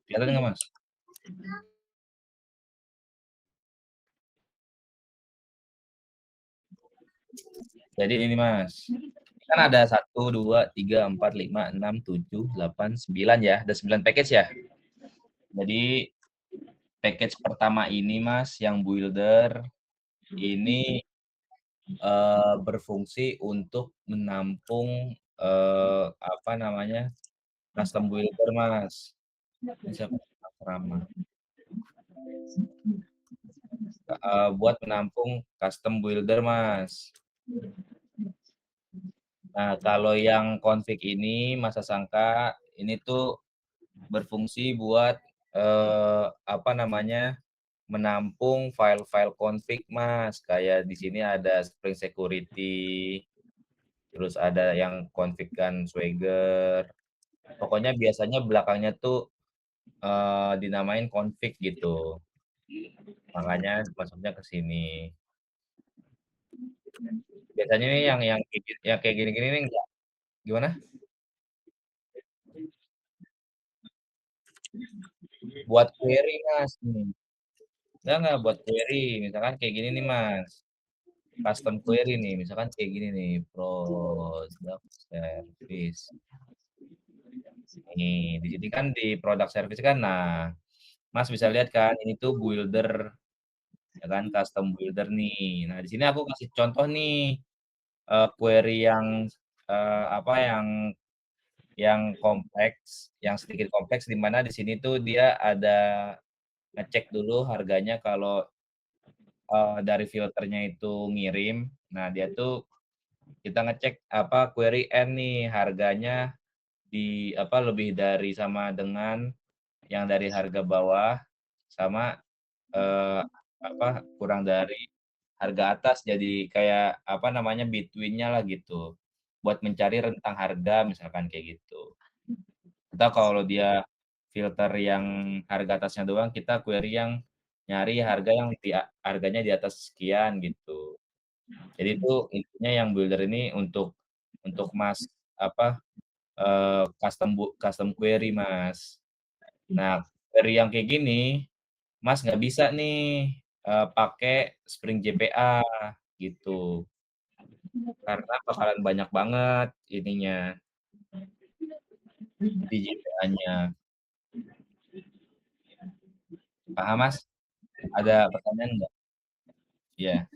Kelihatan nggak, Mas? Jadi ini, Mas, kan ada 1, 2, 3, 4, 5, 6, 7, 8, 9 ya, ada 9 package ya. Jadi package pertama ini, Mas, yang builder ini berfungsi untuk menampung apa namanya, custom builder, Mas. Ini siapa? Mas Rama. Buat menampung custom builder, Mas. Nah, kalau yang config ini, Mas Sasangka, ini tuh berfungsi buat apa namanya, menampung file-file config, Mas. Kayak di sini ada Spring Security, terus ada yang config-kan Swagger. Pokoknya biasanya belakangnya tuh dinamain config gitu. Makanya masuknya ke sini. Biasanya nih yang kayak gini-gini nih enggak gimana? Buat query, Mas. Enggak buat query. Misalkan kayak gini nih, Mas. Custom query nih, misalkan kayak gini nih, product service. Nih, di sini kan di product service kan, nah, Mas bisa lihat kan, ini tuh builder, ya kan, custom builder nih. Nah, di sini aku kasih contoh nih, query apa, yang kompleks, yang sedikit kompleks, di mana di sini tuh dia ada ngecek dulu harganya kalau, dari filternya itu ngirim. Nah, dia tuh kita ngecek apa, query N nih, harganya di apa, lebih dari sama dengan yang dari harga bawah, sama, eee, apa, kurang dari harga atas. Jadi kayak, apa namanya, between-nya lah gitu, buat mencari rentang harga misalkan kayak gitu. Atau kalau dia filter yang harga atasnya doang, kita query yang nyari harga yang harganya di atas sekian gitu. Jadi itu intinya yang builder ini untuk Mas, apa, custom query, Mas. Nah, query yang kayak gini, Mas nggak bisa nih, pakai Spring JPA gitu, karena bakalan banyak banget ininya, di JPA-nya. Paham, Mas? Ada pertanyaan nggak? Iya.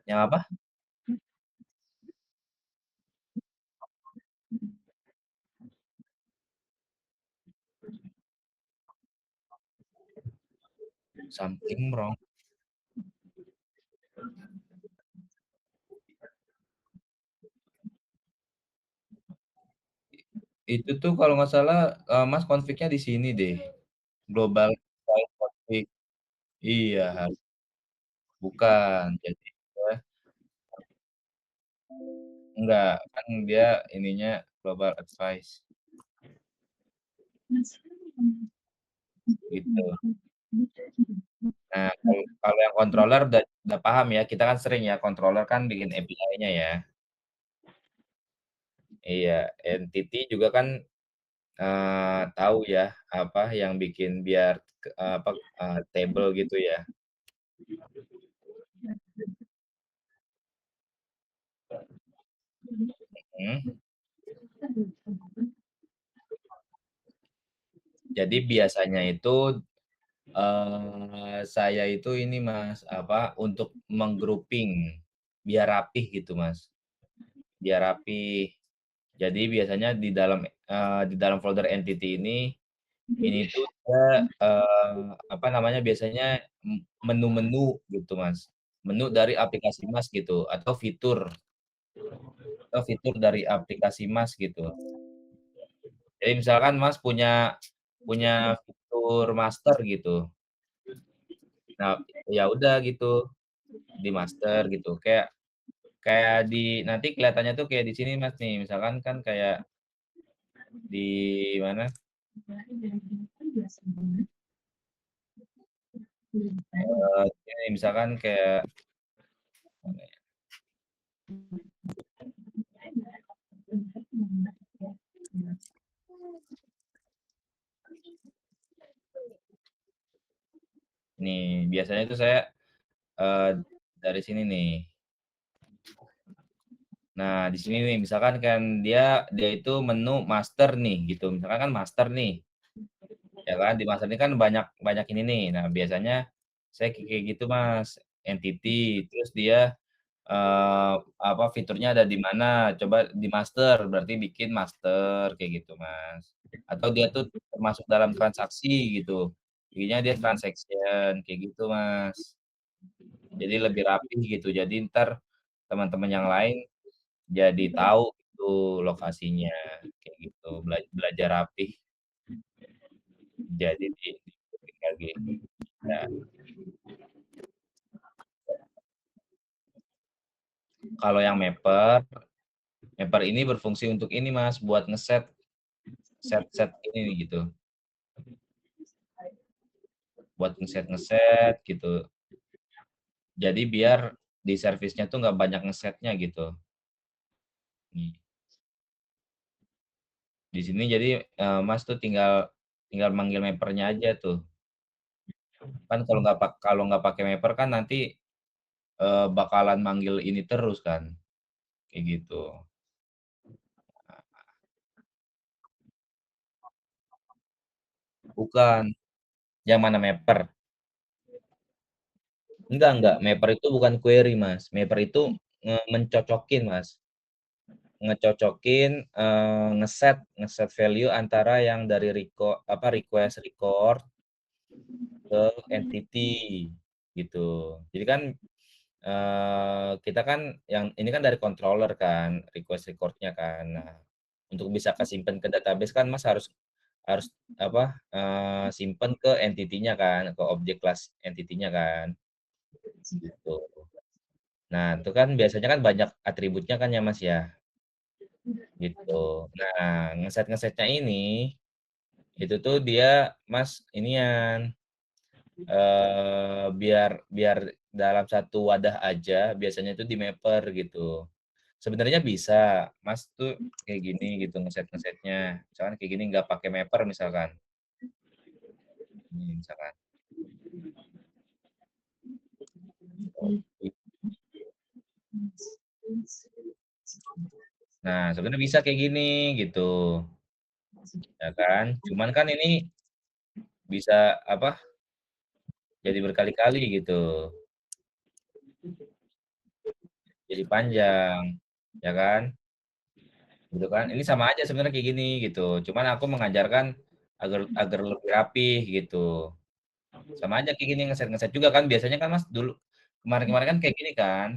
Yang apa? Something wrong. Itu tuh kalau nggak salah, Mas config-nya di sini deh, global file config. Iya, bukan. Jadi ya enggak, kan dia ininya global advice, gitu. Nah, kalau yang controller udah paham ya, kita kan sering ya, controller kan bikin API-nya ya. Iya, entity juga kan, tahu ya, apa yang bikin biar apa, table gitu ya. Mhm. Jadi biasanya itu, saya itu ini, Mas, apa, untuk meng-grouping biar rapih gitu, Mas, biar rapih. Jadi biasanya di dalam folder entity ini tuh dia, apa namanya, biasanya menu-menu gitu, Mas. Menu dari aplikasi Mas gitu, atau fitur dari aplikasi Mas gitu. Jadi misalkan Mas punya punya fitur master gitu. Nah, ya udah gitu, di master gitu. Kayak kayak nanti kelihatannya tuh kayak di sini, Mas, nih, misalkan kan kayak di mana, ini misalkan kayak biasanya itu saya, eee, dari sini nih. Nah, di sini nih misalkan kan dia dia itu menu master nih gitu, misalkan kan master nih, ya kan, di master ini kan banyak banyak ini nih. Nah, biasanya saya kayak gitu, Mas, entity, terus dia, apa, fiturnya ada di mana, coba di master, berarti bikin master, kayak gitu, Mas. Atau dia tuh termasuk dalam transaksi gitu, jadinya dia transaction, kayak gitu, Mas. Jadi lebih rapih gitu, jadi entar teman-teman yang lain jadi tahu itu lokasinya, kayak gitu, belajar rapih, jadi di lagi. Ya, kalau yang Mapper, Mapper ini berfungsi untuk ini, Mas, buat set-set ini nih gitu, buat ngeset-ngeset gitu. Jadi biar di servisnya tuh nggak banyak ngesetnya gitu. Nih, di sini jadi, Mas tuh tinggal tinggal manggil Mapper-nya aja tuh. Kan kalau nggak pakai Mapper kan nanti, bakalan manggil ini terus kan, kayak gitu. Bukan, yang mana Mapper? Enggak, Mapper itu bukan query, Mas. Mapper itu mencocokin, Mas. Ngecocokin, ngeset ngeset value antara yang dari request record ke entity, gitu. Jadi kan, kita kan yang ini kan dari controller kan, request record-nya kan. Nah, untuk bisa kesimpen ke database kan Mas harus harus apa, simpen ke entity-nya kan, ke objek kelas entity-nya kan, gitu. Nah, itu kan biasanya kan banyak atributnya kan ya, Mas, ya, gitu. Nah, ngeset-ngesetnya ini, itu tuh dia Mas inian, biar biar dalam satu wadah aja, biasanya itu di-mapper gitu. Sebenarnya bisa, Mas tuh kayak gini gitu ngeset-ngesetnya, misalkan kayak gini nggak pakai mapper misalkan, misalkan. Nah, sebenarnya bisa kayak gini gitu, ya kan. Cuman kan ini bisa apa, jadi berkali-kali gitu, jadi panjang, ya kan, gitu kan. Ini sama aja sebenarnya kayak gini gitu, cuman aku mengajarkan agar agar lebih rapih gitu. Sama aja kayak gini ngeset-ngeset juga kan biasanya kan Mas dulu kemarin-kemarin kan kayak gini kan,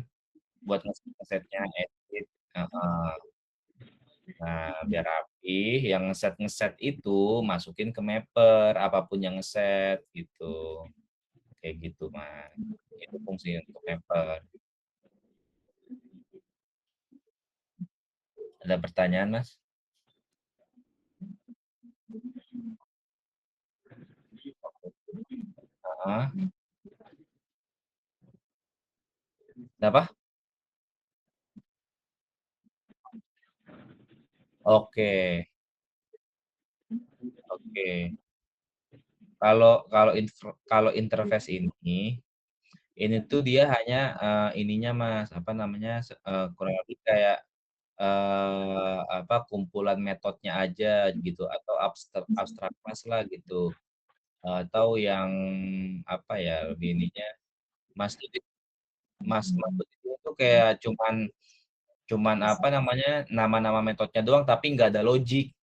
buat ngeset-ngesetnya, edit, heeh. Nah, biar rapih, yang ngeset-ngeset itu masukin ke Mapper, apapun yang ngeset gitu, kayak gitu, Mas. Itu fungsi untuk Mapper. Ada pertanyaan, Mas? Heeh. Apa? Oke, oke. Kalau interface ini tuh dia hanya, ininya, Mas, apa namanya, kurang lebih kayak, apa, kumpulan metodenya aja gitu atau abstrak class lah gitu, atau yang apa ya, lebih ininya, Mastodoon Mastodoon itu kayak cuman cuman apa namanya, nama-nama metodenya doang tapi nggak ada logic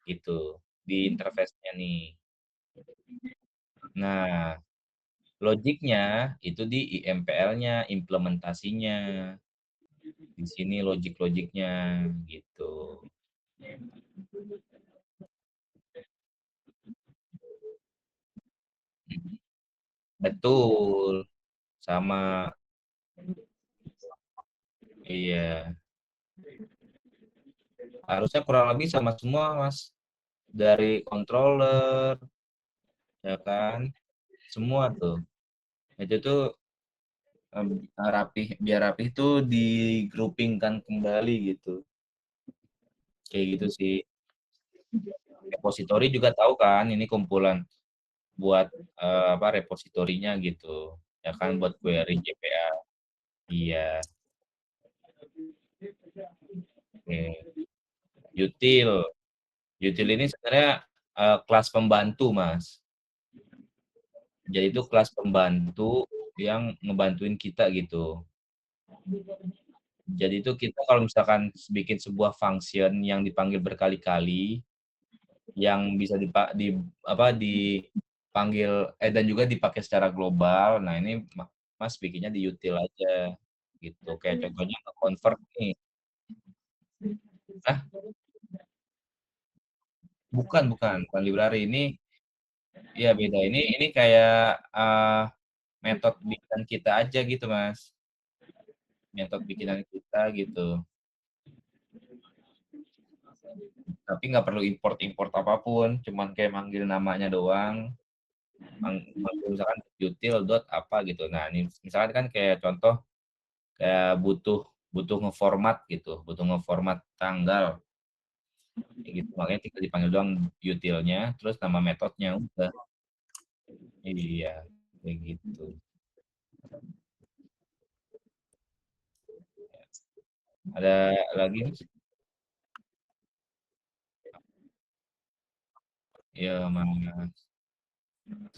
gitu di interface-nya nih. Nah, logiknya itu di IMPL-nya, implementasinya. Di sini logik-logiknya gitu. Mhm. Betul, sama, iya. Harusnya kurang lebih sama semua, Mas. Dari controller, ya kan, semua tuh. Itu tuh, rapih, biar rapih tuh di-grouping-kan kembali gitu. Kayak gitu sih. Repository juga tahu kan, ini kumpulan buat, apa, repositorinya gitu. ya kan buat query JPA. Iya, oke. Util. Util ini sebenarnya kelas pembantu, Mas. Jadi itu kelas pembantu yang ngebantuin kita gitu. Jadi itu kita kalau misalkan bikin sebuah function yang dipanggil berkali-kali, yang bisa dipanggil dan juga dipakai secara global. Nah, ini Mas bikinnya di util aja gitu. Kayak contohnya nge-convert nih. Ah, bukan library ini. Ya beda. Ini kayak metode bikinan kita aja gitu, Mas. Metode bikinan kita gitu. Tapi nggak perlu import-import apapun, cuman kayak manggil namanya doang. Manggil misalkan util dot apa gitu. Nah, ini misalkan kan kayak contoh kayak butuh butuh ngeformat gitu, butuh ngeformat tanggal kayak gitu. Makanya tinggal dipanggil doang utilnya, terus nama metodenya udah. Iya, kayak gitu. Ada lagi Mas? Ya, Mas.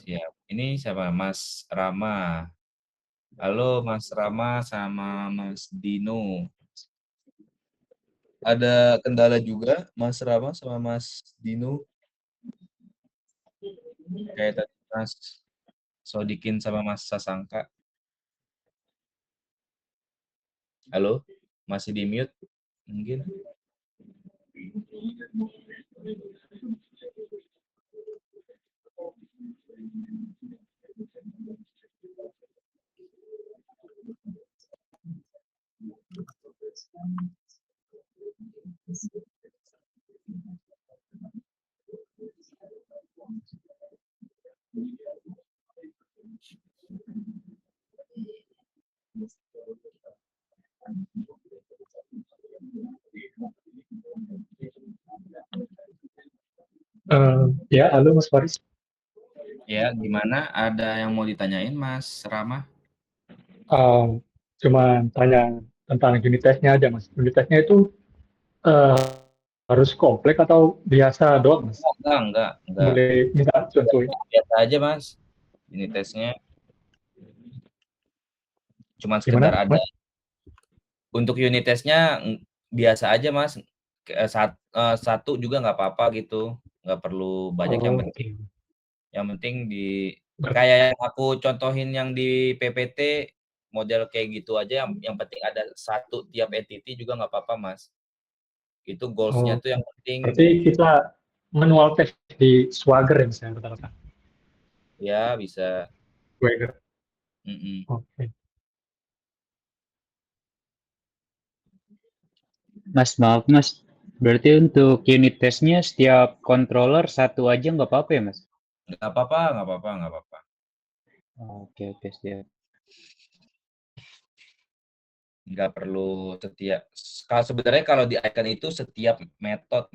Siap. Ini siapa? Mas Rama. Halo Mas Rama sama Mas Dino. Ada kendala juga Mas Rama sama Mas Dino kayak tadi Mas Sodikin sama Mas Sasangka. Halo, masih di mute mungkin? Ya, halo Mas Faris. Ya, gimana? Ada yang mau ditanyain Mas Rama? Uh, Cuma tanya tentang unit testnya aja, Mas. Unit testnya itu uh, harus komplek atau biasa doang, Mas? Oh, enggak. Boleh minta contohnya? Biasa aja Mas. Ini tesnya cuma sekedar Gimana, ada. Mas? Untuk unit tesnya biasa aja Mas. Satu juga nggak apa-apa gitu. Nggak perlu banyak Oke. yang penting di Ber- kayak yang aku contohin yang di PPT model kayak gitu aja yang penting ada satu tiap entity juga nggak apa-apa Mas. Itu goals-nya oh, tuh yang penting Berarti kita manual test di Swagger ya, misalnya rata-rata. ya bisa. Swagger. Mm-mm. Oke. Mas, maaf Mas. Berarti untuk unit testnya setiap controller satu aja nggak apa-apa ya Mas? Nggak apa-apa. Oke, oke, siap. Nggak perlu setiap. Kalau sebenarnya kalau di icon itu setiap metode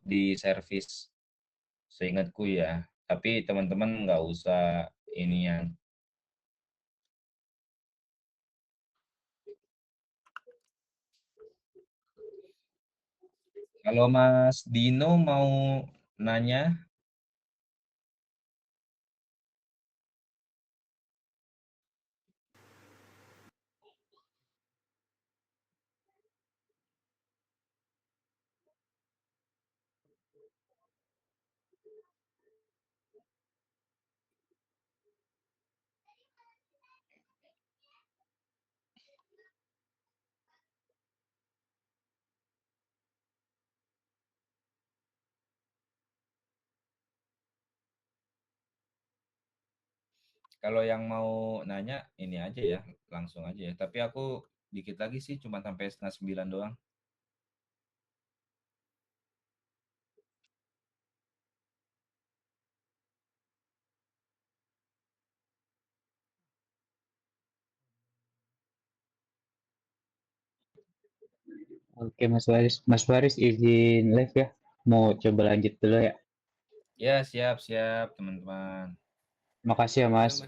di service, seingatku ya. Tapi teman-teman nggak usah ini yang. Kalau Mas Dino mau nanya, kalau yang mau nanya ini aja ya, langsung aja ya. Tapi aku dikit lagi sih, cuma sampai setengah 9 doang. Oke Mas Faris. Mas Faris izin live ya. Mau coba lanjut dulu ya. Ya, siap, siap, teman-teman. Makasih ya Mas.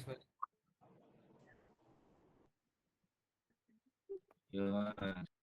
Iya, Mas.